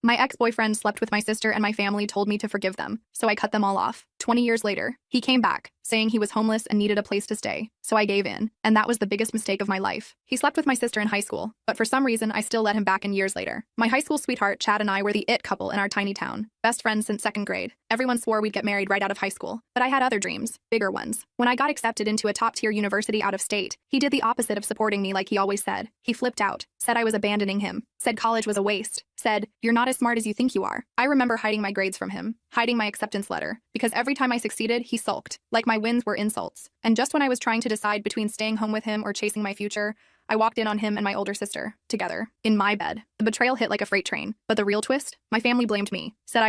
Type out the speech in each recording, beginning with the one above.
My ex-boyfriend slept with my sister and my family told me to forgive them, so I cut them all off. 20 years later, he came back, saying he was homeless and needed a place to stay, so I gave in, and that was the biggest mistake of my life. He slept with my sister in high school, but for some reason I still let him back in years later. My high school sweetheart, Chad, and I were the it couple in our tiny town, best friends since 2nd grade. Everyone swore we'd get married right out of high school, but I had other dreams, bigger ones. When I got accepted into a top-tier university out of state, he did the opposite of supporting me like he always said. He flipped out, said I was abandoning him, said college was a waste, said, "You're not as smart as you think you are." I remember hiding my grades from him, hiding my acceptance letter, because every time I succeeded, he sulked, like my wins were insults. And just when I was trying to decide between staying home with him or chasing my future, I walked in on him and my older sister, together, in my bed. The betrayal hit like a freight train, but the real twist? My family blamed me, said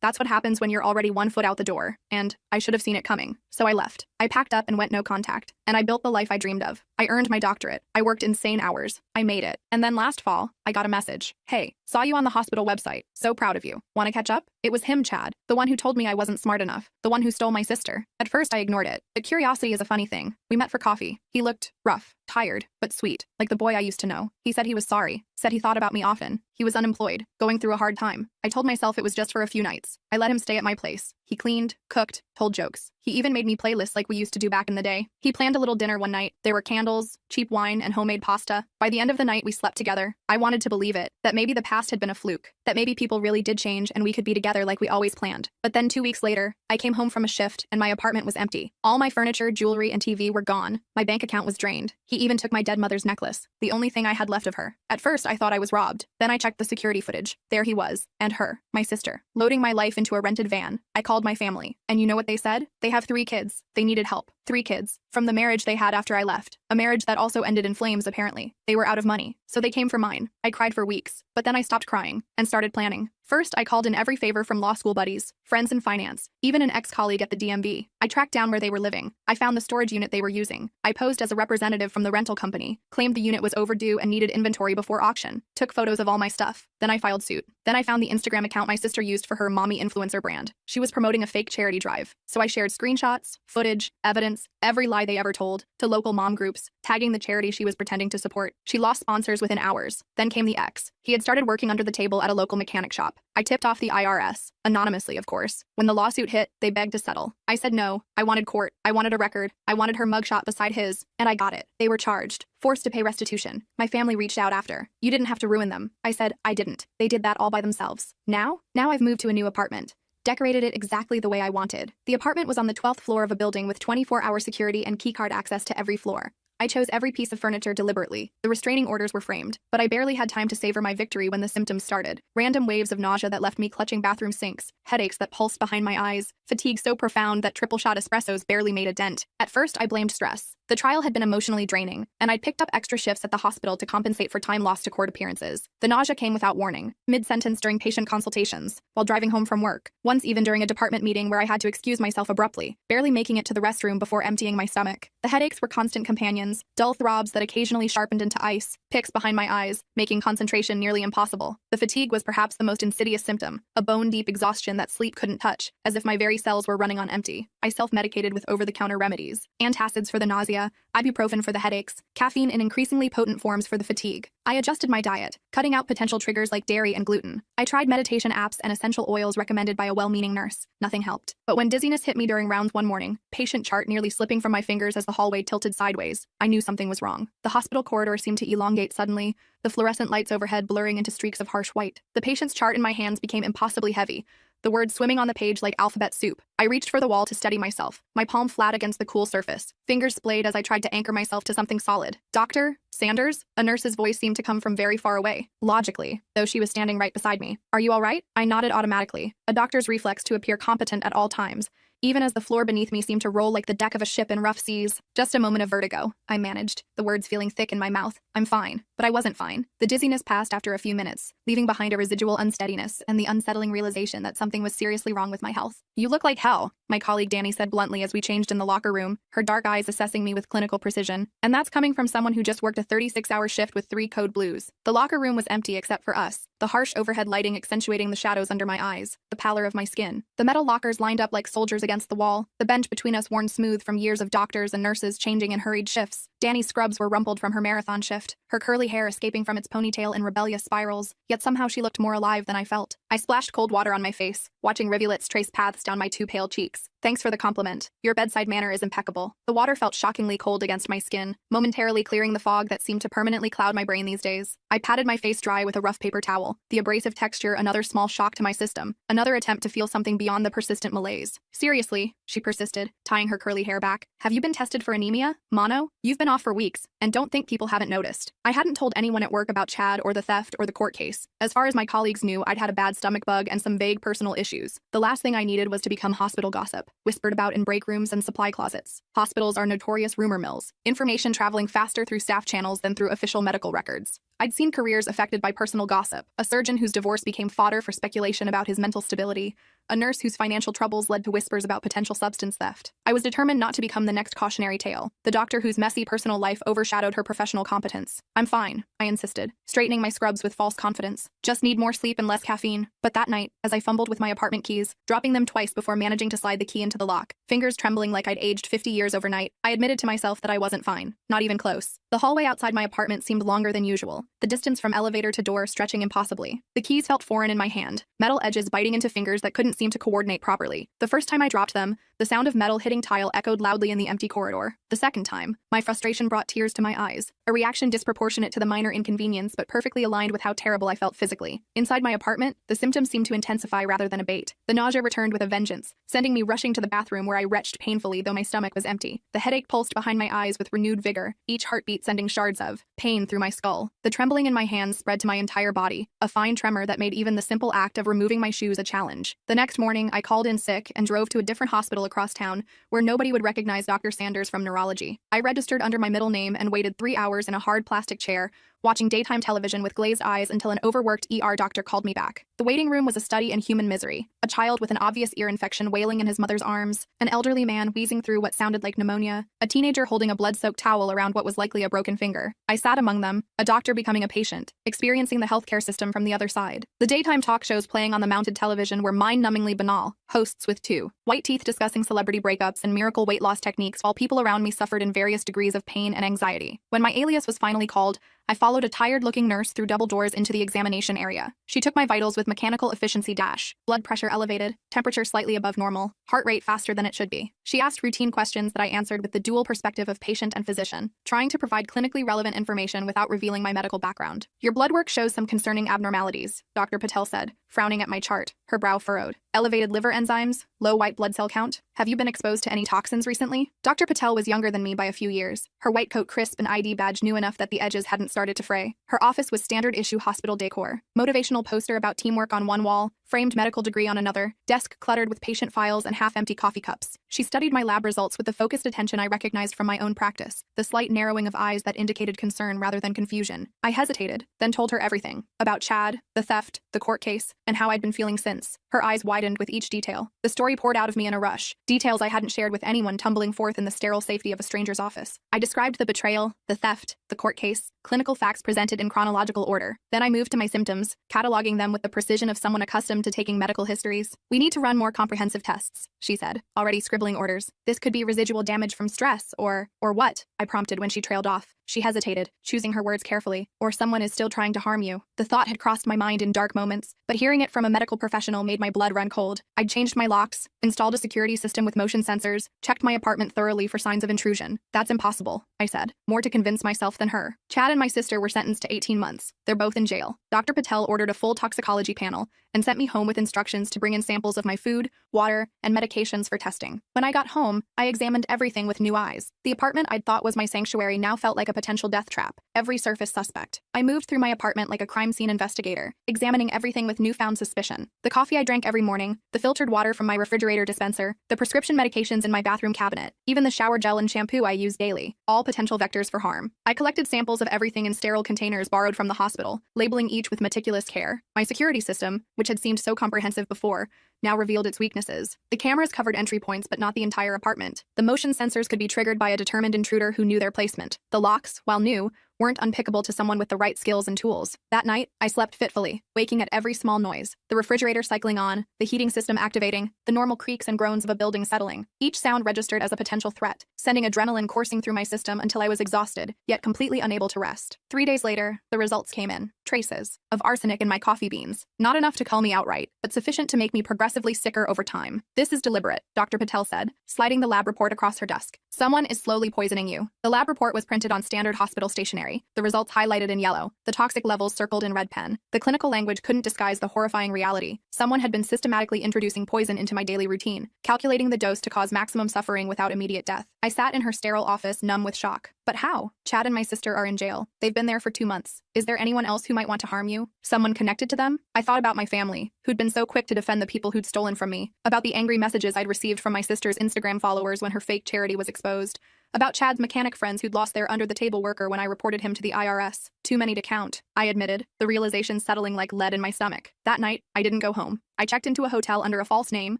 that's what happens when you're already 1 foot out the door, and I should have seen it coming. So I left. I packed up and went no contact, and I built the life I dreamed of. I earned my doctorate. I worked insane hours. I made it. And then last fall, I got a message. "Hey, saw you on the hospital website. So proud of you. Want to catch up?" It was him, Chad, the one who told me I wasn't smart enough, the one who stole my sister. At first I ignored it, but curiosity is a funny thing. We met for coffee. He looked rough, tired, but sweet, like the boy I used to know. He said he was sorry, said he thought about me often. He was unemployed, going through a hard time. I told myself it was just for a few nights. I let him stay at my place. He cleaned, cooked, told jokes. He even made me playlists like we used to do back in the day. He planned a little dinner one night. There were candles, cheap wine, and homemade pasta. By the end of the night, we slept together. I wanted to believe it, that maybe the past had been a fluke, that maybe people really did change and we could be together like we always planned. But then 2 weeks later, I came home from a shift and my apartment was empty. All my furniture, jewelry, and TV were gone. My bank account was drained. He even took my dead mother's necklace, the only thing I had left of her. At first, I thought I was robbed. Then I checked the security footage. There he was, and her, my sister, loading my life into a rented van. I called my family, and you know what they said? They have 3 kids. They needed help. 3 kids. From the marriage they had after I left. A marriage that also ended in flames, apparently. They were out of money, so they came for mine. I cried for weeks, but then I stopped crying and started planning. First, I called in every favor from law school buddies, friends in finance, even an ex-colleague at the DMV. I tracked down where they were living. I found the storage unit they were using. I posed as a representative from the rental company, claimed the unit was overdue and needed inventory before auction, took photos of all my stuff. Then I filed suit. Then I found the Instagram account my sister used for her mommy influencer brand. She was promoting a fake charity drive, so I shared screenshots, footage, evidence, every lie they ever told, to local mom groups, tagging the charity she was pretending to support. She lost sponsors within hours. Then came the ex. He had started working under the table at a local mechanic shop. I tipped off the IRS, anonymously of course. When the lawsuit hit, they begged to settle. I said no. I wanted court. I wanted a record. I wanted her mugshot beside his, and I got it. They were charged, forced to pay restitution. My family reached out after. "You didn't have to ruin them." I said, "I didn't. They did that all by themselves." Now I've moved to a new apartment. Decorated it exactly the way I wanted. The apartment was on the 12th floor of a building with 24-hour security and keycard access to every floor. I chose every piece of furniture deliberately. The restraining orders were framed, but I barely had time to savor my victory when the symptoms started. Random waves of nausea that left me clutching bathroom sinks, headaches that pulsed behind my eyes, fatigue so profound that triple-shot espressos barely made a dent. At first, I blamed stress. The trial had been emotionally draining, and I'd picked up extra shifts at the hospital to compensate for time lost to court appearances. The nausea came without warning, mid-sentence during patient consultations, while driving home from work, once even during a department meeting where I had to excuse myself abruptly, barely making it to the restroom before emptying my stomach. The headaches were constant companions, dull throbs that occasionally sharpened into ice, picks behind my eyes, making concentration nearly impossible. The fatigue was perhaps the most insidious symptom, a bone-deep exhaustion that sleep couldn't touch, as if my very cells were running on empty. I self-medicated with over-the-counter remedies, antacids for the nausea, ibuprofen for the headaches, caffeine in increasingly potent forms for the fatigue. I adjusted my diet, cutting out potential triggers like dairy and gluten. I tried meditation apps and essential oils recommended by a well-meaning nurse. Nothing helped. But when dizziness hit me during rounds one morning, patient chart nearly slipping from my fingers as the hallway tilted sideways, I knew something was wrong. The hospital corridor seemed to elongate suddenly, the fluorescent lights overhead blurring into streaks of harsh white. The patient's chart in my hands became impossibly heavy, the words swimming on the page like alphabet soup. I reached for the wall to steady myself, my palm flat against the cool surface, fingers splayed as I tried to anchor myself to something solid. "Dr. Sanders?" A nurse's voice seemed to come from very far away, logically, though she was standing right beside me. "Are you all right?" I nodded automatically, a doctor's reflex to appear competent at all times, even as the floor beneath me seemed to roll like the deck of a ship in rough seas. "Just a moment of vertigo," I managed, the words feeling thick in my mouth. "I'm fine." But I wasn't fine. The dizziness passed after a few minutes, leaving behind a residual unsteadiness and the unsettling realization that something was seriously wrong with my health. "You look like hell," my colleague Danny said bluntly as we changed in the locker room, her dark eyes assessing me with clinical precision. And that's coming from someone who just worked a 36-hour shift with 3 code blues. The locker room was empty except for us, the harsh overhead lighting accentuating the shadows under my eyes, the pallor of my skin. The metal lockers lined up like soldiers against the wall, the bench between us worn smooth from years of doctors and nurses changing in hurried shifts. Danny's scrubs were rumpled from her marathon shift, her curly hair escaping from its ponytail in rebellious spirals, yet somehow she looked more alive than I felt. I splashed cold water on my face, watching rivulets trace paths down my too pale cheeks. Thanks for the compliment. Your bedside manner is impeccable. The water felt shockingly cold against my skin, momentarily clearing the fog that seemed to permanently cloud my brain these days. I patted my face dry with a rough paper towel, the abrasive texture another small shock to my system, another attempt to feel something beyond the persistent malaise. Seriously, she persisted, tying her curly hair back. Have you been tested for anemia? Mono? You've been off for weeks, and don't think people haven't noticed. I hadn't told anyone at work about Chad or the theft or the court case. As far as my colleagues knew, I'd had a bad stomach bug and some vague personal issues. The last thing I needed was to become hospital gossip, whispered about in break rooms and supply closets. Hospitals are notorious rumor mills, information traveling faster through staff channels than through official medical records. I'd seen careers affected by personal gossip, a surgeon whose divorce became fodder for speculation about his mental stability, a nurse whose financial troubles led to whispers about potential substance theft. I was determined not to become the next cautionary tale, the doctor whose messy personal life overshadowed her professional competence. I'm fine, I insisted, straightening my scrubs with false confidence. Just need more sleep and less caffeine. But that night, as I fumbled with my apartment keys, dropping them twice before managing to slide the key into the lock, fingers trembling like I'd aged 50 years overnight, I admitted to myself that I wasn't fine, not even close. The hallway outside my apartment seemed longer than usual, the distance from elevator to door stretching impossibly. The keys felt foreign in my hand, metal edges biting into fingers that couldn't seem to coordinate properly. The first time I dropped them, the sound of metal hitting tile echoed loudly in the empty corridor. The second time, my frustration brought tears to my eyes, a reaction disproportionate to the minor inconvenience but perfectly aligned with how terrible I felt physically. Inside my apartment, the symptoms seemed to intensify rather than abate. The nausea returned with a vengeance, sending me rushing to the bathroom where I retched painfully though my stomach was empty. The headache pulsed behind my eyes with renewed vigor, each heartbeat sending shards of pain through my skull. The trembling in my hands spread to my entire body, a fine tremor that made even the simple act of removing my shoes a challenge. The next morning, I called in sick and drove to a different hospital across town where nobody would recognize Dr. Sanders from neurology. I registered under my middle name and waited 3 hours in a hard plastic chair, watching daytime television with glazed eyes until an overworked ER doctor called me back. The waiting room was a study in human misery, a child with an obvious ear infection wailing in his mother's arms, an elderly man wheezing through what sounded like pneumonia, a teenager holding a blood-soaked towel around what was likely a broken finger. I sat among them, a doctor becoming a patient, experiencing the healthcare system from the other side. The daytime talk shows playing on the mounted television were mind-numbingly banal, hosts with two white teeth discussing celebrity breakups and miracle weight loss techniques while people around me suffered in various degrees of pain and anxiety. When my alias was finally called, I followed a tired-looking nurse through double doors into the examination area. She took my vitals with mechanical efficiency dash. Blood pressure elevated, temperature slightly above normal, heart rate faster than it should be. She asked routine questions that I answered with the dual perspective of patient and physician, trying to provide clinically relevant information without revealing my medical background. Your blood work shows some concerning abnormalities, Dr. Patel said, frowning at my chart, her brow furrowed. Elevated liver enzymes, low white blood cell count. Have you been exposed to any toxins recently? Dr. Patel was younger than me by a few years, her white coat crisp and ID badge new enough that the edges hadn't started to fray. Her office was standard-issue hospital decor, motivational poster about teamwork on one wall, framed medical degree on another, desk cluttered with patient files and half-empty coffee cups. She studied my lab results with the focused attention I recognized from my own practice, the slight narrowing of eyes that indicated concern rather than confusion. I hesitated, then told her everything, about Chad, the theft, the court case, and how I'd been feeling since. Her eyes widened with each detail. The story poured out of me in a rush, details I hadn't shared with anyone tumbling forth in the sterile safety of a stranger's office. I described the betrayal, the theft, the court case, clinical facts presented in chronological order. Then I moved to my symptoms, cataloging them with the precision of someone accustomed to taking medical histories. We need to run more comprehensive tests, she said, already scribbling orders. This could be residual damage from stress, or what? I prompted when she trailed off. She hesitated, choosing her words carefully. Or someone is still trying to harm you. The thought had crossed my mind in dark moments, but hearing it from a medical professional made my blood run cold. I'd changed my locks, installed a security system with motion sensors, checked my apartment thoroughly for signs of intrusion. That's impossible, I said, more to convince myself than her. Chad and my sister were sentenced to 18 months. They're both in jail. Dr. Patel ordered a full toxicology panel and sent me home with instructions to bring in samples of my food, water, and medications for testing. When I got home, I examined everything with new eyes. The apartment I'd thought was my sanctuary now felt like a potential death trap, every surface suspect. I moved through my apartment like a crime scene investigator, examining everything with newfound suspicion. The coffee I drank every morning, the filtered water from my refrigerator dispenser, the prescription medications in my bathroom cabinet, even the shower gel and shampoo I use daily, all potential vectors for harm. I collected samples of everything in sterile containers borrowed from the hospital, labeling each with meticulous care. My security system, which had seemed so comprehensive before, now revealed its weaknesses. The cameras covered entry points but not the entire apartment. The motion sensors could be triggered by a determined intruder who knew their placement. The locks, while new, weren't unpickable to someone with the right skills and tools. That night, I slept fitfully, waking at every small noise. The refrigerator cycling on, the heating system activating, the normal creaks and groans of a building settling. Each sound registered as a potential threat, sending adrenaline coursing through my system until I was exhausted, yet completely unable to rest. 3 days later, the results came in. Traces of arsenic in my coffee beans. Not enough to cull me outright, but sufficient to make me progressively sicker over time. This is deliberate, Dr. Patel said, sliding the lab report across her desk. Someone is slowly poisoning you. The lab report was printed on standard hospital stationery, the results highlighted in yellow, the toxic levels circled in red pen. The clinical language couldn't disguise the horrifying reality. Someone had been systematically introducing poison into my daily routine, calculating the dose to cause maximum suffering without immediate death. I sat in her sterile office, numb with shock. But how? Chad and my sister are in jail. They've been there for 2 months. Is there anyone else who might want to harm you? Someone connected to them? I thought about my family, who'd been so quick to defend the people who'd stolen from me, about the angry messages I'd received from my sister's Instagram followers when her fake charity was exposed, about Chad's mechanic friends who'd lost their under-the-table worker when I reported him to the IRS. Too many to count, I admitted, the realization settling like lead in my stomach. That night, I didn't go home. I checked into a hotel under a false name,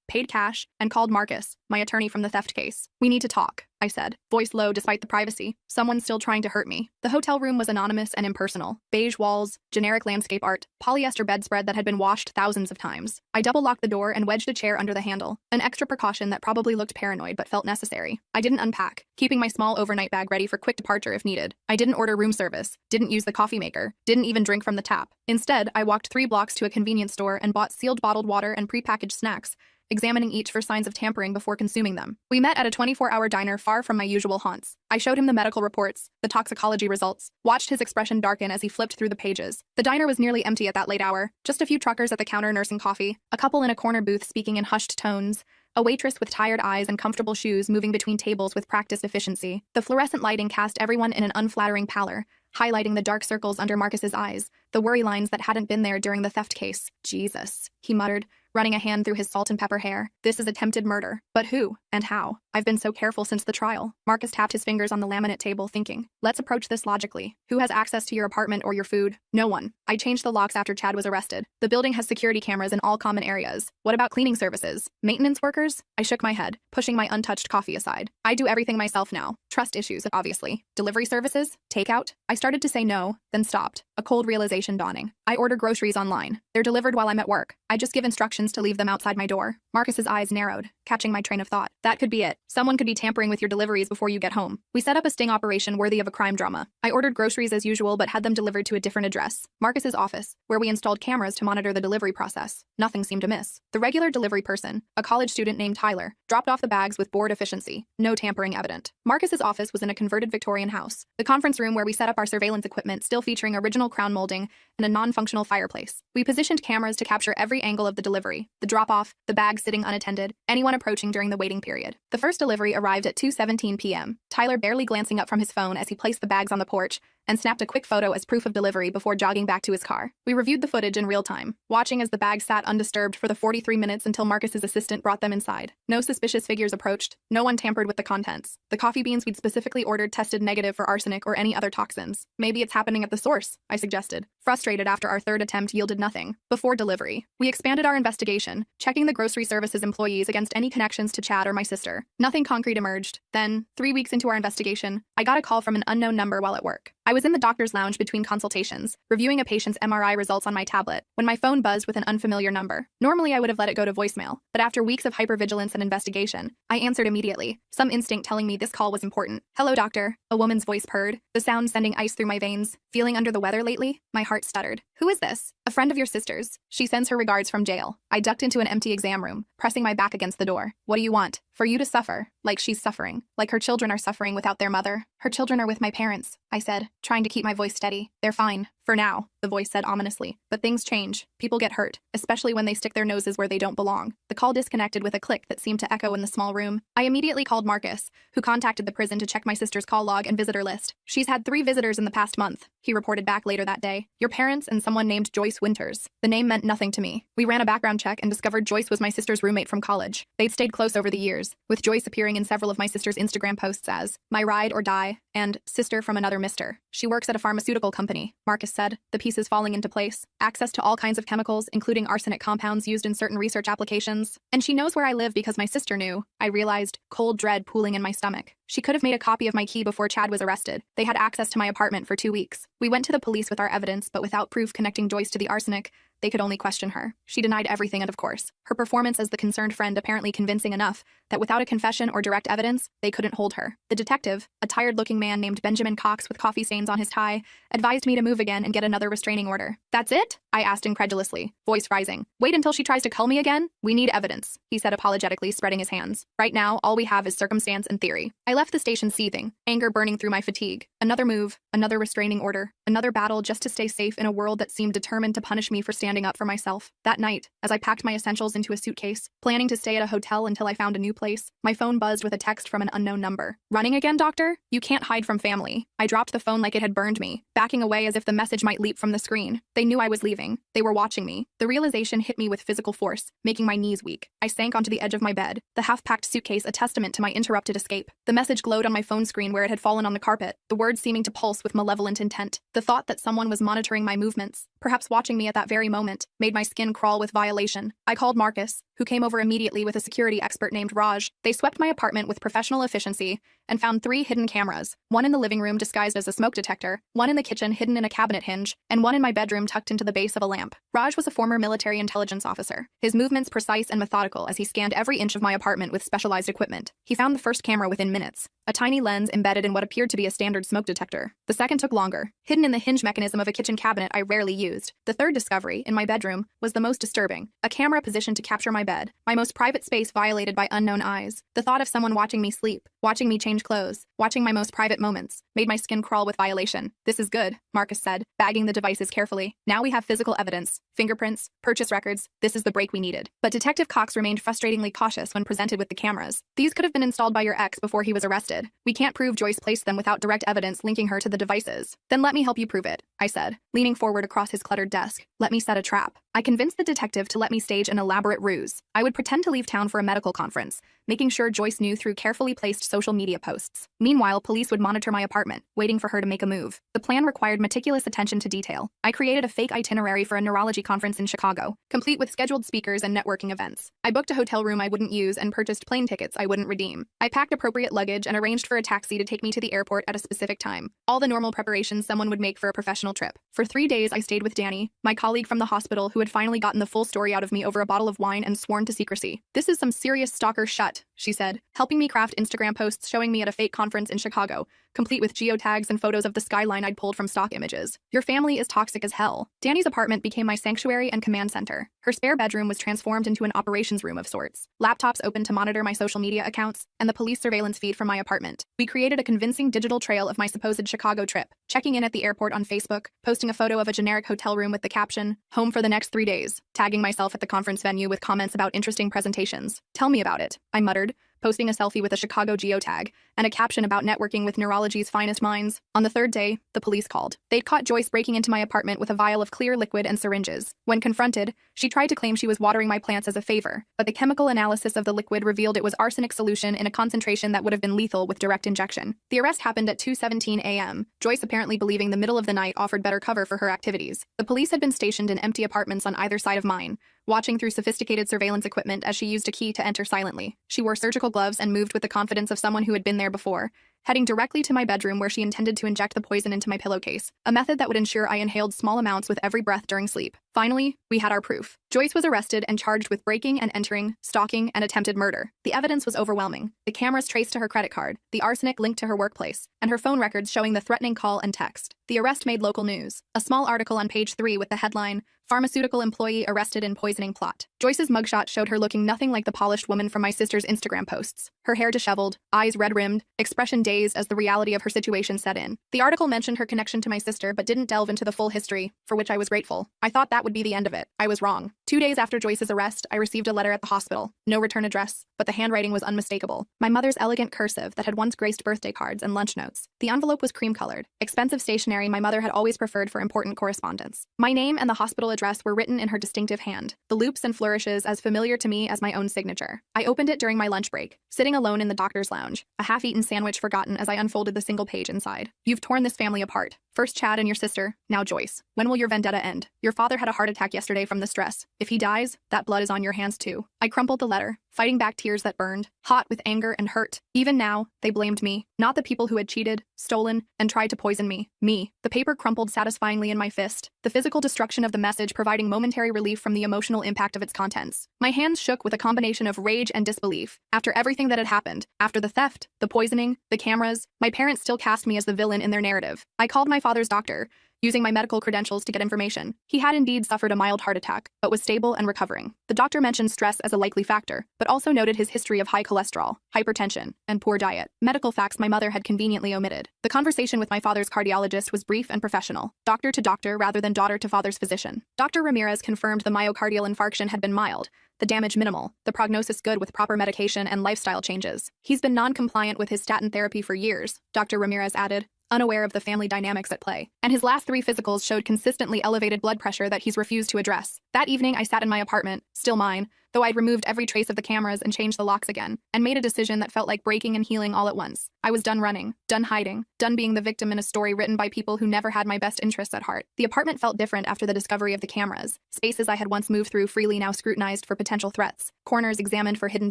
paid cash, and called Marcus, my attorney from the theft case. We need to talk, I said, voice low despite the privacy. Someone's still trying to hurt me. The hotel room was anonymous and impersonal. Beige walls, generic landscape art, polyester bedspread that had been washed thousands of times. I double-locked the door and wedged a chair under the handle, an extra precaution that probably looked paranoid but felt necessary. I didn't unpack, keeping my small overnight bag ready for quick departure if needed. I didn't order room service, didn't use the coffee maker, didn't even drink from the tap. Instead, I walked 3 blocks to a convenience store and bought sealed bottled water and prepackaged snacks, examining each for signs of tampering before consuming them. We met at a 24-hour diner far from my usual haunts. I showed him the medical reports, the toxicology results, watched his expression darken as he flipped through the pages. The diner was nearly empty at that late hour, just a few truckers at the counter nursing coffee, a couple in a corner booth speaking in hushed tones, a waitress with tired eyes and comfortable shoes moving between tables with practiced efficiency. The fluorescent lighting cast everyone in an unflattering pallor, highlighting the dark circles under Marcus's eyes, the worry lines that hadn't been there during the theft case. Jesus, he muttered, running a hand through his salt and pepper hair. This is attempted murder. But who? And how? I've been so careful since the trial. Marcus tapped his fingers on the laminate table, thinking, let's approach this logically. Who has access to your apartment or your food? No one. I changed the locks after Chad was arrested. The building has security cameras in all common areas. What about cleaning services? Maintenance workers? I shook my head, pushing my untouched coffee aside. I do everything myself now. Trust issues, obviously. Delivery services? Takeout? I started to say no, then stopped, a cold realization dawning. I order groceries online. They're delivered while I'm at work. I just give instructions to leave them outside my door. Marcus's eyes narrowed, catching my train of thought. That could be it. Someone could be tampering with your deliveries before you get home. We set up a sting operation worthy of a crime drama. I ordered groceries as usual but had them delivered to a different address, Marcus's office, where we installed cameras to monitor the delivery process. Nothing seemed amiss. The regular delivery person, a college student named Tyler, dropped off the bags with board efficiency. No tampering evident. Marcus's office was in a converted Victorian house. The conference room where we set up our surveillance equipment still featuring original crown molding and a non-functional fireplace. We positioned cameras to capture every angle of the delivery, the drop-off, the bag sitting unattended, anyone approaching during the waiting period. The first delivery arrived at 2:17 p.m., Tyler barely glancing up from his phone as he placed the bags on the porch and snapped a quick photo as proof of delivery before jogging back to his car. We reviewed the footage in real time, watching as the bags sat undisturbed for the 43 minutes until Marcus's assistant brought them inside. No suspicious figures approached, no one tampered with the contents. The coffee beans we'd specifically ordered tested negative for arsenic or any other toxins. Maybe it's happening at the source, I suggested, frustrated after our third attempt yielded nothing. Before delivery, we expanded our investigation, checking the grocery services employees against any connections to Chad or my sister. Nothing concrete emerged. Then, 3 weeks into our investigation, I got a call from an unknown number while at work. I was in the doctor's lounge between consultations, reviewing a patient's MRI results on my tablet, when my phone buzzed with an unfamiliar number. Normally, I would have let it go to voicemail, but after weeks of hypervigilance and investigation, I answered immediately, some instinct telling me this call was important. Hello, doctor, a woman's voice purred, the sound sending ice through my veins. Feeling under the weather lately? My heart stuttered. Who is this? A friend of your sister's. She sends her regards from jail. I ducked into an empty exam room, pressing my back against the door. What do you want? For you to suffer, like she's suffering, like her children are suffering without their mother. Her children are with my parents, I said, trying to keep my voice steady. They're fine. For now, the voice said ominously. But things change. People get hurt, especially when they stick their noses where they don't belong. The call disconnected with a click that seemed to echo in the small room. I immediately called Marcus, who contacted the prison to check my sister's call log and visitor list. She's had 3 visitors in the past month, he reported back later that day. Your parents and someone named Joyce Winters. The name meant nothing to me. We ran a background check and discovered Joyce was my sister's roommate from college. They'd stayed close over the years, with Joyce appearing in several of my sister's Instagram posts as my ride or die and sister from another mister. She works at a pharmaceutical company, Marcus said. said, the pieces falling into place. Access to all kinds of chemicals, including arsenic compounds used in certain research applications. And she knows where I live because my sister knew. I realized, cold dread pooling in my stomach. She could have made a copy of my key before Chad was arrested. They had access to my apartment for 2 weeks. We went to the police with our evidence, but without proof connecting Joyce to the arsenic, they could only question her. She denied everything and, of course, her performance as the concerned friend apparently convincing enough that without a confession or direct evidence, they couldn't hold her. The detective, a tired-looking man named Benjamin Cox with coffee stains on his tie, advised me to move again and get another restraining order. "That's it?" I asked incredulously, voice rising. "Wait until she tries to cull me again? We need evidence," he said apologetically, spreading his hands. "Right now, all we have is circumstance and theory." I left the station seething, anger burning through my fatigue. Another move, another restraining order, another battle just to stay safe in a world that seemed determined to punish me for standing up for myself. That night, as I packed my essentials into a suitcase, planning to stay at a hotel until I found a new place, my phone buzzed with a text from an unknown number. "Running again, doctor? You can't hide from family." I dropped the phone like it had burned me, backing away as if the message might leap from the screen. They knew I was leaving. They were watching me. The realization hit me with physical force, making my knees weak. I sank onto the edge of my bed, the half-packed suitcase a testament to my interrupted escape. The message glowed on my phone screen where it had fallen on the carpet, the words seeming to pulse with malevolent intent. The thought that someone was monitoring my movements, perhaps watching me at that very moment, made my skin crawl with violation. I called Marcus, who came over immediately with a security expert named Raj. They swept my apartment with professional efficiency and found 3 hidden cameras, one in the living room disguised as a smoke detector, one in the kitchen hidden in a cabinet hinge, and one in my bedroom tucked into the base of a lamp. Raj was a former military intelligence officer, his movements precise and methodical as he scanned every inch of my apartment with specialized equipment. He found the first camera within minutes, a tiny lens embedded in what appeared to be a standard smoke detector. The second took longer, hidden in the hinge mechanism of a kitchen cabinet I rarely used. The third discovery, in my bedroom, was the most disturbing, a camera positioned to capture my bed, my most private space violated by unknown eyes. The thought of someone watching me sleep, watching me change clothes, watching my most private moments, made my skin crawl with violation. "This is good," Marcus said, bagging the devices carefully. "Now we have physical evidence, fingerprints, purchase records. This is the break we needed." But Detective Cox remained frustratingly cautious when presented with the cameras. "These could have been installed by your ex before he was arrested. We can't prove Joyce placed them without direct evidence linking her to the devices." "Then let me help you prove it," I said, leaning forward across his cluttered desk. "Let me set a trap." I convinced the detective to let me stage an elaborate ruse. I would pretend to leave town for a medical conference, making sure Joyce knew through carefully placed social media posts. Meanwhile, police would monitor my apartment, waiting for her to make a move. The plan required meticulous attention to detail. I created a fake itinerary for a neurology conference in Chicago, complete with scheduled speakers and networking events. I booked a hotel room I wouldn't use and purchased plane tickets I wouldn't redeem. I packed appropriate luggage and arranged for a taxi to take me to the airport at a specific time. All the normal preparations someone would make for a professional trip. For 3 days, I stayed with Danny, my colleague from the hospital who had finally gotten the full story out of me over a bottle of wine and sworn to secrecy. "This is some serious stalker shut," she said, helping me craft Instagram posts showing me at a fake conference in Chicago, complete with geotags and photos of the skyline I'd pulled from stock images. "Your family is toxic as hell." Danny's apartment became my sanctuary and command center. Her spare bedroom was transformed into an operations room of sorts. Laptops open to monitor my social media accounts and the police surveillance feed from my apartment. We created a convincing digital trail of my supposed Chicago trip, checking in at the airport on Facebook, posting a photo of a generic hotel room with the caption, "Home for the next 3 days," tagging myself at the conference venue with comments about interesting presentations. "Tell me about it," I muttered, posting a selfie with a Chicago geotag and a caption about networking with neurology's finest minds. On the 3rd day, the police called. They'd caught Joyce breaking into my apartment with a vial of clear liquid and syringes. When confronted, she tried to claim she was watering my plants as a favor, but the chemical analysis of the liquid revealed it was arsenic solution in a concentration that would have been lethal with direct injection. The arrest happened at 2:17 a.m., Joyce apparently believing the middle of the night offered better cover for her activities. The police had been stationed in empty apartments on either side of mine, watching through sophisticated surveillance equipment as she used a key to enter silently. She wore surgical gloves and moved with the confidence of someone who had been there before, heading directly to my bedroom where she intended to inject the poison into my pillowcase, a method that would ensure I inhaled small amounts with every breath during sleep. Finally, we had our proof. Joyce was arrested and charged with breaking and entering, stalking, and attempted murder. The evidence was overwhelming. The cameras traced to her credit card, the arsenic linked to her workplace, and her phone records showing the threatening call and text. The arrest made local news. A small article on page 3 with the headline, "Pharmaceutical Employee Arrested in Poisoning Plot." Joyce's mugshot showed her looking nothing like the polished woman from my sister's Instagram posts. Her hair disheveled, eyes red-rimmed, expression dazed as the reality of her situation set in. The article mentioned her connection to my sister but didn't delve into the full history, for which I was grateful. I thought that would be the end of it. I was wrong. 2 days after Joyce's arrest, I received a letter at the hospital. No return address, but the handwriting was unmistakable. My mother's elegant cursive that had once graced birthday cards and lunch notes. The envelope was cream-colored, expensive stationery my mother had always preferred for important correspondence. My name and the hospital address were written in her distinctive hand, the loops and flourishes as familiar to me as my own signature. I opened it during my lunch break, sitting alone in the doctor's lounge, a half-eaten sandwich forgotten as I unfolded the single page inside. "You've torn this family apart. First Chad and your sister, now Joyce. When will your vendetta end? Your father had a heart attack yesterday from the stress. If he dies, that blood is on your hands too. I crumpled the letter, fighting back tears that burned, hot with anger and hurt. Even now, they blamed me, not the people who had cheated, stolen, and tried to poison me. Me. The paper crumpled satisfyingly in my fist, the physical destruction of the message providing momentary relief from the emotional impact of its contents. My hands shook with a combination of rage and disbelief. After everything that had happened, after the theft, the poisoning, the cameras, my parents still cast me as the villain in their narrative. I called my father's doctor, using my medical credentials to get information. He had indeed suffered a mild heart attack, but was stable and recovering. The doctor mentioned stress as a likely factor, but also noted his history of high cholesterol, hypertension, and poor diet. Medical facts my mother had conveniently omitted. The conversation with my father's cardiologist was brief and professional, doctor to doctor rather than daughter to father's physician. Dr. Ramirez confirmed the myocardial infarction had been mild, the damage minimal, the prognosis good with proper medication and lifestyle changes. He's been non-compliant with his statin therapy for years, Dr. Ramirez added, unaware of the family dynamics at play. And his last 3 physicals showed consistently elevated blood pressure that he's refused to address. That evening, I sat in my apartment, still mine, though I'd removed every trace of the cameras and changed the locks again, and made a decision that felt like breaking and healing all at once. I was done running, done hiding, done being the victim in a story written by people who never had my best interests at heart. The apartment felt different after the discovery of the cameras. Spaces I had once moved through freely now scrutinized for potential threats, corners examined for hidden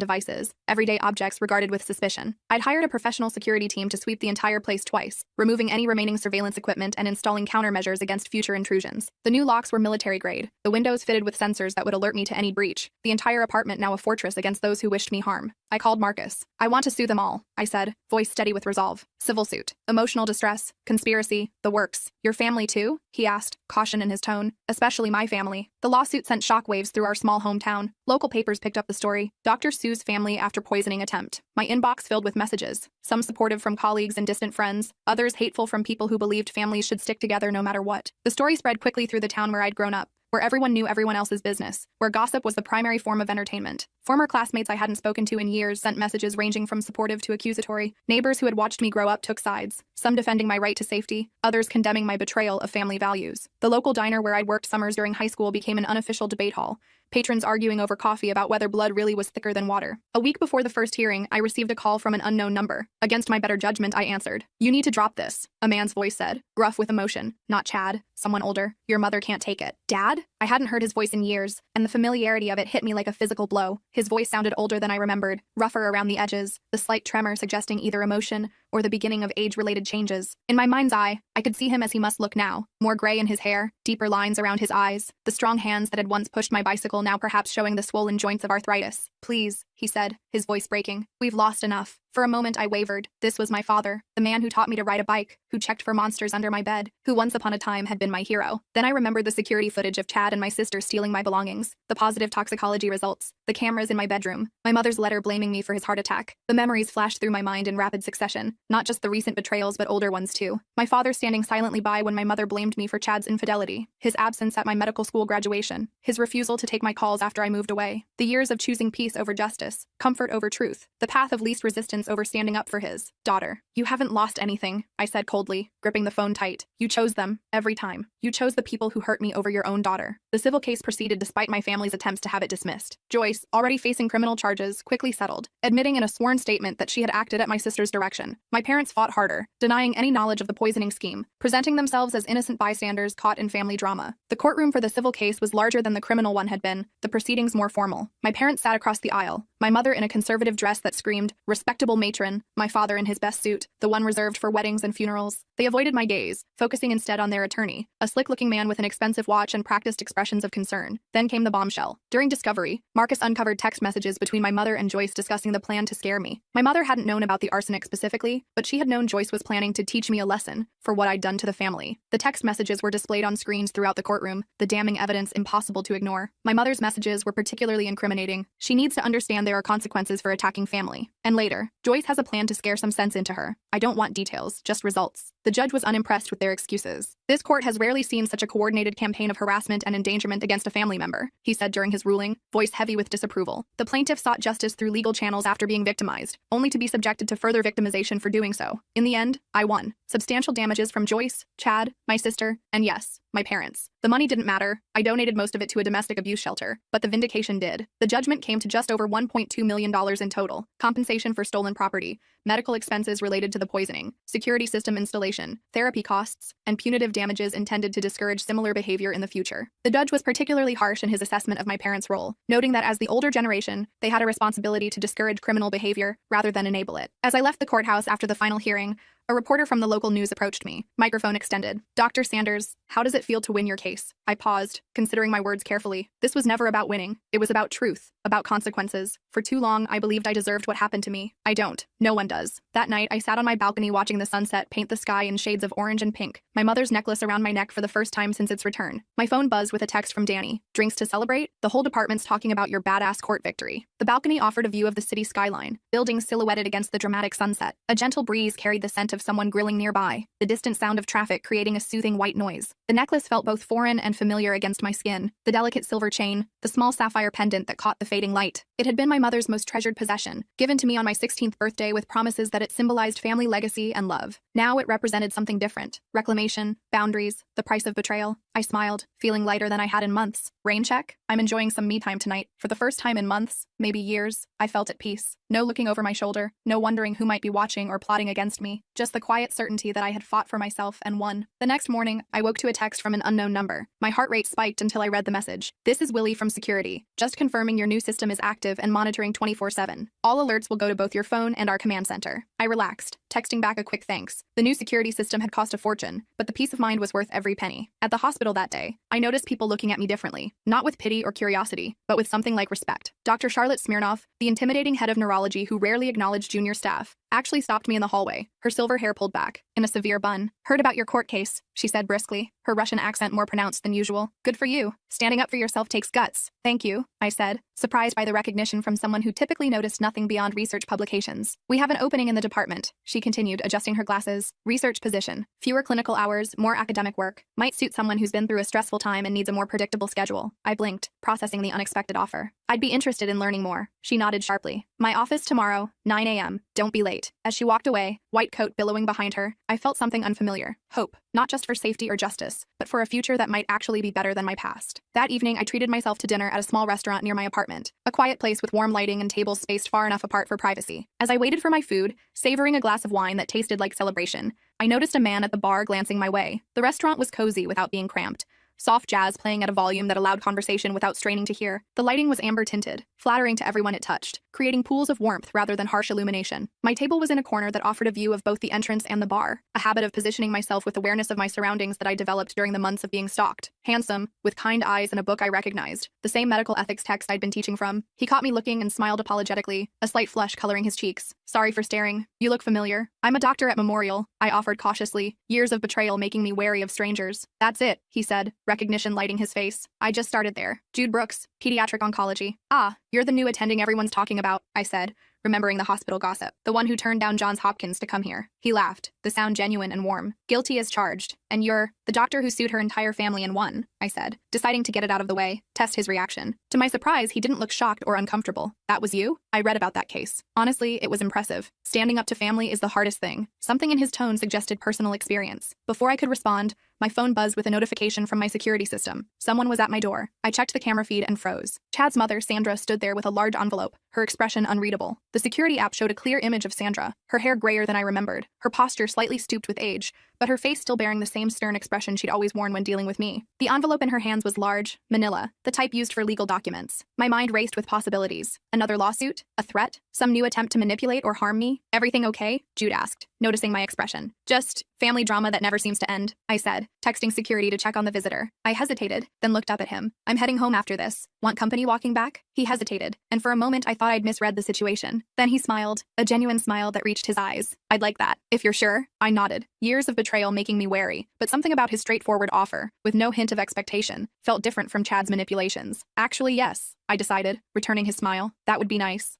devices, everyday objects regarded with suspicion. I'd hired a professional security team to sweep the entire place twice, removing any remaining surveillance equipment and installing countermeasures against future intrusions. The new locks were military grade, the windows fitted with sensors that would alert me to any breach, the entire apartment now a fortress against those who wished me harm. I called Marcus. I want to sue them all, I said, voice steady with resolve. Civil suit, emotional distress, conspiracy, the works. Your family too? He asked, caution in his tone. Especially my family. The lawsuit sent shockwaves through our small hometown. Local papers picked up the story. Dr. Sue's family after poisoning attempt. My inbox filled with messages, some supportive from colleagues and distant friends, others hateful from people who believed families should stick together no matter what. The story spread quickly through the town where I'd grown up, where everyone knew everyone else's business, where gossip was the primary form of entertainment. Former classmates I hadn't spoken to in years sent messages ranging from supportive to accusatory. Neighbors who had watched me grow up took sides, some defending my right to safety, others condemning my betrayal of family values. The local diner where I'd worked summers during high school became an unofficial debate hall, patrons arguing over coffee about whether blood really was thicker than water. A week before the first hearing, I received a call from an unknown number. Against my better judgment, I answered. You need to drop this, a man's voice said, gruff with emotion. Not Chad, someone older. Your mother can't take it. Dad? I hadn't heard his voice in years, and the familiarity of it hit me like a physical blow. His voice sounded older than I remembered, rougher around the edges, the slight tremor suggesting either emotion or the beginning of age-related changes. In my mind's eye, I could see him as he must look now, more gray in his hair, deeper lines around his eyes, the strong hands that had once pushed my bicycle now perhaps showing the swollen joints of arthritis. Please, he said, his voice breaking. We've lost enough. For a moment I wavered. This was my father, the man who taught me to ride a bike, who checked for monsters under my bed, who once upon a time had been my hero. Then I remembered the security footage of Chad and my sister stealing my belongings, the positive toxicology results, the cameras in my bedroom, my mother's letter blaming me for his heart attack. The memories flashed through my mind in rapid succession, not just the recent betrayals but older ones too. My father standing silently by when my mother blamed me for Chad's infidelity, his absence at my medical school graduation, his refusal to take my calls after I moved away, the years of choosing peace over justice, comfort over truth, the path of least resistance over standing up for his daughter. You haven't lost anything, I said coldly, gripping the phone tight. You chose them, every time. You chose the people who hurt me over your own daughter. The civil case proceeded despite my family's attempts to have it dismissed. Joyce, already facing criminal charges, quickly settled, admitting in a sworn statement that she had acted at my sister's direction. My parents fought harder, denying any knowledge of the poisoning scheme, presenting themselves as innocent bystanders caught in family drama. The courtroom for the civil case was larger than the criminal one had been, the proceedings more formal. My parents sat across the aisle, my mother in a conservative dress that screamed, respectable matron, my father in his best suit, the one reserved for weddings and funerals. They avoided my gaze, focusing instead on their attorney, a slick-looking man with an expensive watch and practiced expressions of concern. Then came the bombshell. During discovery, Marcus uncovered text messages between my mother and Joyce discussing the plan to scare me. My mother hadn't known about the arsenic specifically, but she had known Joyce was planning to teach me a lesson for what I'd done to the family. The text messages were displayed on screens throughout the courtroom, the damning evidence impossible to ignore. My mother's messages were particularly incriminating. She needs to understand there are consequences for attacking family. And later, Joyce has a plan to scare some sense into her. I don't want details, just results. The judge was unimpressed with their excuses. This court has rarely seen such a coordinated campaign of harassment and endangerment against a family member, he said during his ruling, voice heavy with disapproval. The plaintiff sought justice through legal channels after being victimized, only to be subjected to further victimization for doing so. In the end, I won. Substantial damages from Joyce, Chad, my sister, and yes, my parents. The money didn't matter. I donated most of it to a domestic abuse shelter, but the vindication did. The judgment came to just over $1.2 million in total, compensation for stolen property, medical expenses related to the poisoning, security system installation, therapy costs, and punitive damages intended to discourage similar behavior in the future. The judge was particularly harsh in his assessment of my parents' role, noting that as the older generation, they had a responsibility to discourage criminal behavior rather than enable it. As I left the courthouse after the final hearing, a reporter from the local news approached me, microphone extended. "Dr. Sanders, how does it feel to win your case?" I paused, considering my words carefully. This was never about winning. It was about truth, about consequences. For too long, I believed I deserved what happened to me. I don't. No one does. That night, I sat on my balcony watching the sunset paint the sky in shades of orange and pink, my mother's necklace around my neck for the first time since its return. My phone buzzed with a text from Danny. "Drinks to celebrate? The whole department's talking about your badass court victory." The balcony offered a view of the city skyline, buildings silhouetted against the dramatic sunset. A gentle breeze carried the scent of someone grilling nearby, the distant sound of traffic creating a soothing white noise. The necklace felt both foreign and familiar against my skin, the delicate silver chain, the small sapphire pendant that caught the fading light. It had been my mother's most treasured possession, given to me on my 16th birthday with promises that it symbolized family legacy and love. Now it represented something different: reclamation, boundaries, the price of betrayal. I smiled, feeling lighter than I had in months. Rain check? I'm enjoying some me time tonight. For the first time in months, maybe years, I felt at peace. No looking over my shoulder, no wondering who might be watching or plotting against me, just the quiet certainty that I had fought for myself and won. The next morning, I woke to a text from an unknown number. My heart rate spiked until I read the message. "This is Willie from security. Just confirming your new system is active and monitoring 24/7. All alerts will go to both your phone and our command center." I relaxed, texting back a quick thanks. The new security system had cost a fortune, but the peace of mind was worth every penny. At the hospital that day, I noticed people looking at me differently, not with pity or curiosity, but with something like respect. Dr. Charlotte Smirnoff, the intimidating head of neurology who rarely acknowledged junior staff, actually stopped me in the hallway, her silver hair pulled back, in a severe bun. "Heard about your court case," she said briskly, her Russian accent more pronounced than usual. "Good for you. Standing up for yourself takes guts." "Thank you," I said, surprised by the recognition from someone who typically noticed nothing beyond research publications. "We have an opening in the department," she continued, adjusting her glasses. "Research position. Fewer clinical hours, more academic work. Might suit someone who's been through a stressful time and needs a more predictable schedule." I blinked, processing the unexpected offer. "I'd be interested in learning more." She nodded sharply. "My office tomorrow, 9 a.m. Don't be late." As she walked away, white coat billowing behind her, I felt something unfamiliar. Hope, not just for safety or justice, but for a future that might actually be better than my past. That evening, I treated myself to dinner at a small restaurant near my apartment, a quiet place with warm lighting and tables spaced far enough apart for privacy. As I waited for my food, savoring a glass of wine that tasted like celebration, I noticed a man at the bar glancing my way. The restaurant was cozy without being cramped. Soft jazz playing at a volume that allowed conversation without straining to hear. The lighting was amber-tinted, flattering to everyone it touched, creating pools of warmth rather than harsh illumination. My table was in a corner that offered a view of both the entrance and the bar, a habit of positioning myself with awareness of my surroundings that I developed during the months of being stalked. Handsome, with kind eyes and a book I recognized, the same medical ethics text I'd been teaching from. He caught me looking and smiled apologetically, a slight flush coloring his cheeks. "Sorry for staring. You look familiar." "I'm a doctor at Memorial," I offered cautiously, years of betrayal making me wary of strangers. "That's it," he said, recognition lighting his face. "I just started there. Jude Brooks, pediatric oncology." "Ah, you're the new attending everyone's talking about," I said, remembering the hospital gossip. "The one who turned down Johns Hopkins to come here." He laughed, the sound genuine and warm. "Guilty as charged. And you're the doctor who sued her entire family and won," I said, deciding to get it out of the way, test his reaction. To my surprise, he didn't look shocked or uncomfortable. "That was you?" I read about that case. Honestly, it was impressive. Standing up to family is the hardest thing. Something in his tone suggested personal experience. Before I could respond, my phone buzzed with a notification from my security system. Someone was at my door. I checked the camera feed and froze. Chad's mother, Sandra, stood there with a large envelope, her expression unreadable. The security app showed a clear image of Sandra, her hair grayer than I remembered, her posture slightly stooped with age, but her face still bearing the same stern expression she'd always worn when dealing with me. The envelope in her hands was large, manila, the type used for legal documents. My mind raced with possibilities. Another lawsuit? A threat? Some new attempt to manipulate or harm me? "Everything okay?" Jude asked, noticing my expression. "Just family drama that never seems to end," I said, texting security to check on the visitor. I hesitated, then looked up at him. "I'm heading home after this. Want company walking back?" He hesitated, and for a moment I thought I'd misread the situation. Then he smiled, a genuine smile that reached his eyes. "I'd like that. If you're sure." I nodded, years of betrayal making me wary, but something about his straightforward offer, with no hint of expectation, felt different from Chad's manipulations. "Actually, yes," I decided, returning his smile. "That would be nice."